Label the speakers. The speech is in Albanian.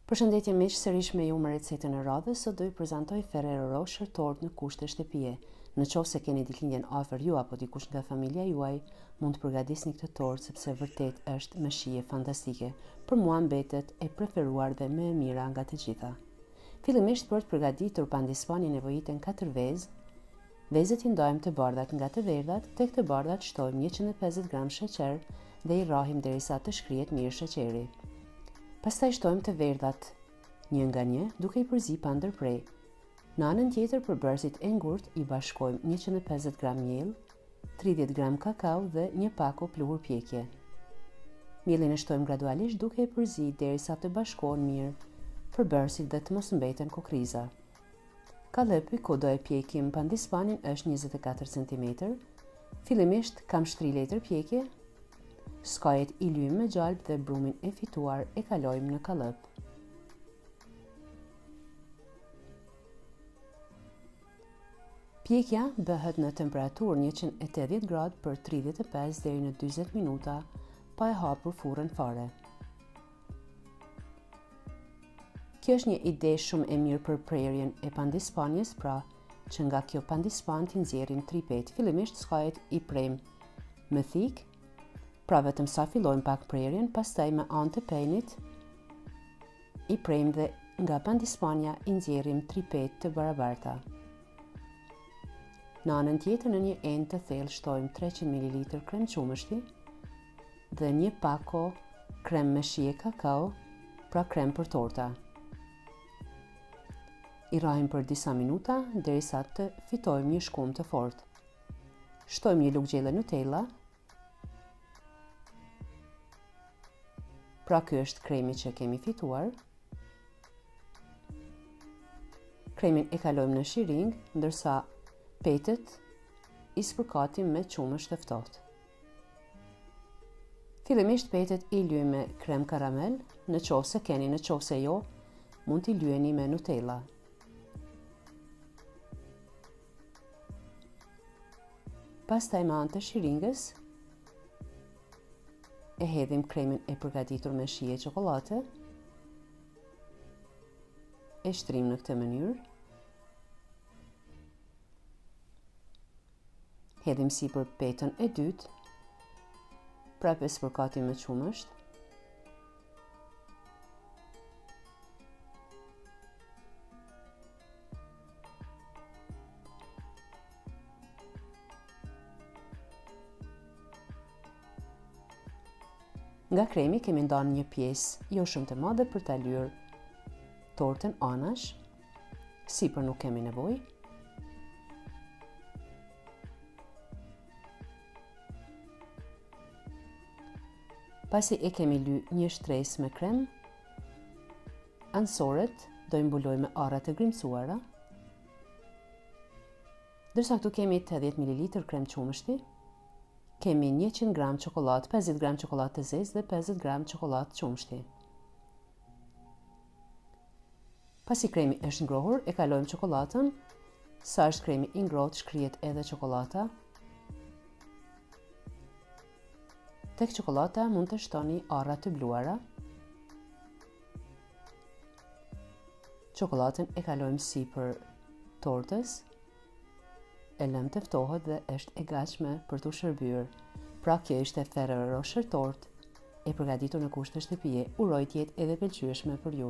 Speaker 1: Përshëndetje miq, sërish me ju me recetën e radhës, sot do ju prezantoj Ferrero Rocher tort në kushte shtëpie. Në qoftë se keni ditëlindjen afër ju apo dikush nga familja juaj, mund të përgatisni këtë tort sepse vërtet është me shije fantastike. Për mua mbetet e preferuar dhe më e mira nga të gjitha. Fillimisht për të përgatitur pandispani nevojiten 4 vezë. Vezët i ndajmë të bardhat nga të verdhat, tek të bardhat shtojmë 150 gram sheqer dhe i rrahim derisa të shkrihet mirë sheqeri. Pastaj shtojmë të verdhat një nga një, duke i përzi pa ndërprej. Në anën tjetër përbërësit e ngurt i bashkojmë 150 gram miell, 30 gram kakao dhe një pako pluhur pjekje. Mielin e shtojmë gradualisht duke i përzi derisa të bashkohen mirë përbërësit dhe të mos mbeten kokriza. Kallapi ku do e pjekim pandispanin është 24 cm. Fillimisht kam 3 letër pjekje. Skajet i lyjmë me gjalp dhe brumin e fituar e kalojmë në kallëp. Pjekja bëhet në temperaturë 180 gradë për 35 deri në 40 minuta pa e hapur furrën fare. Kjo është një ide shumë e mirë për prerjen e pandispanjes, pra që nga kjo pandispan t'i nxjerrim 3 petë. Fillimisht skajet i prem me thik, pra vetëm sa fillojmë pak prerjen, pastaj me anë të penit i prem dhe nga pandispanja i nxjerrim 3 petë të barabarta. Në anën tjetër në një enë të thellë shtojmë 300 ml krem qumështi dhe një pako krem me shije kakao, pra krem për torta. I rrahim për disa minuta derisa të fitojmë një shkum të fortë. Shtojmë një lugë gjelle Nutella. Pra ky është kremi që kemi fituar. Kremin e kalojmë në shiring, ndërsa petët i spërkatim me qumësht të ftohtë. Fillimisht petët i lyjmë me krem karamel, në qoftë se keni, në qoftë se jo, mund t'i lyeni me Nutella. Pastaj me anë të shiringës e hedhim kremin e përgatitur me shije çokollate. E shtrim në këtë mënyrë. Hedhim sipër petën e dytë. Prapë e spërkatim me qumësht. Nga kremi kemi ndarë një pjesë jo shumë të madhe për ta lyer tortën anash, sipër nuk kemi nevojë. Pasi e kemi lyer një shtresë me krem, anësoret do i mbulojmë me arra të grimcuara. Ndërsa këtu kemi 80 ml krem qumështi. Kemi 100 gram çokollatë, 50 gram çokollatë të zezë dhe 50 gram çokollatë qumshti. Pasi kremi është ngrohur, e kalojmë çokollatën. Sa është kremi i ngrohtë, shkrihet edhe çokolata. Tek çokolata mund të shtoni arra të bluara. Çokolatën e kalojmë sipër tortës. E lëm të ftohet dhe është e gatshme për t'u shërbyer. Pra kjo ishte Ferrero Rocher tort e përgatitur në kushte shtëpie. Uroj të jetë edhe pëlqyeshme për ju.